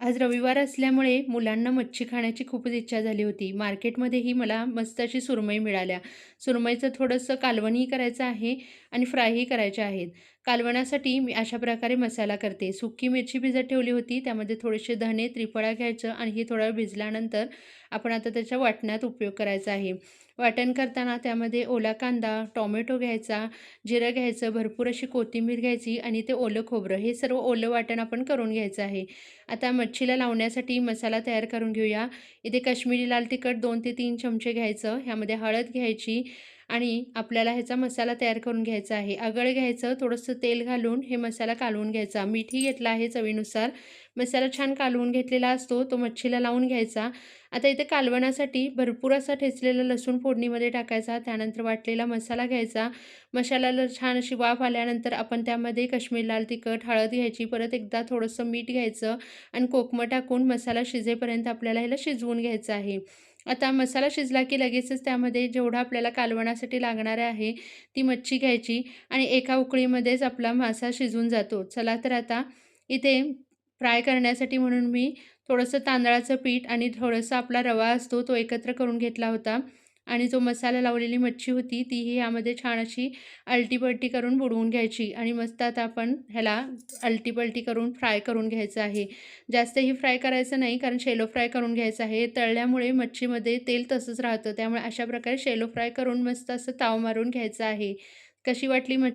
आज रविवार असल्यामुळे मुलांना मच्छी खाण्याची खूपच इच्छा झाली होती. मार्केटमध्येही मला मस्त अशी सुरमई मिळाल्या. सुरमईचं थोडंसं कालवणही करायचं आहे आणि फ्रायही करायचे आहेत. कालवणासाठी मी अशा प्रकारे मसाला करते. सुकी मिरची भिजत ठेवली होती. त्यामध्ये थोडेसे धने, त्रिफळा घ्यायचं आणि हे थोडा वेळ भिजल्यानंतर आपण आता त्याच्या वाटणात उपयोग करायचा आहे. वाटण करताना त्यामध्ये ओला कांदा, टोमॅटो घ्यायचा, जिरं घ्यायचं, भरपूर अशी कोथिंबीर घ्यायची आणि ते ओलं खोबरं हे सर्व ओलं वाटण आपण करून घ्यायचं आहे. आता मच्छीला लावण्यासाठी मसाला तयार करून घेऊया. इथे काश्मीरी लाल तिखट 2 ते 3 चमचे घ्यायचं. ह्यामध्ये हळद घ्यायची आणि आपल्याला ह्याचा मसाला तयार करून घ्यायचा आहे. आगळ घ्यायचं, थोडंसं तेल घालून हे मसाला कालवून घ्यायचा. मीठही घेतलं आहे चवीनुसार. मसाला छान कालवून घेतलेला असतो, तो मच्छीला लावून घ्यायचा. आता इथे कालवणासाठी भरपूर असा ठेचलेला लसूण फोडणीमध्ये टाकायचा. त्यानंतर वाटलेला मसाला घ्यायचा. मसाल्याला छान अशी वाफ आल्यानंतर आपण त्यामध्ये काश्मीरी लाल तिखट, हळद घ्यायची. परत एकदा थोडंसं मीठ घ्यायचं आणि कोकमं टाकून मसाला शिजेपर्यंत आपल्याला ह्याला शिजवून घ्यायचं आहे. आता मसाला शिजला की लगेचच त्यामध्ये जेवढा आपल्याला कालवणासाठी लागणार आहे, ती मच्छी घ्यायची आणि एका उकळीमध्येच आपला मासा शिजून जातो. चला तर आता इथे फ्राय करण्यासाठी म्हणून मी थोडंसं तांदळाचं पीठ आणि थोडंसं आपला रवा असतो तो एकत्र करून घेतला होता आणि जो मसाला लावलेली मच्छी होती तीही यामध्ये छान अशी अलटी-पलटी करून बुडवून घ्यायची आणि मस्त आता आपण ह्याला अलटी-पलटी करून फ्राय करून घ्यायचं आहे. जास्तही फ्राय करायचं नाही कारण शॅलो फ्राय करून घ्यायचं आहे. तळल्यामुळे मच्छीमध्ये तेल तसंच राहतं. त्यामुळे अशा प्रकारे शॅलो फ्राय करून मस्त असं ताव मारून घ्यायचं आहे. कशी वाटली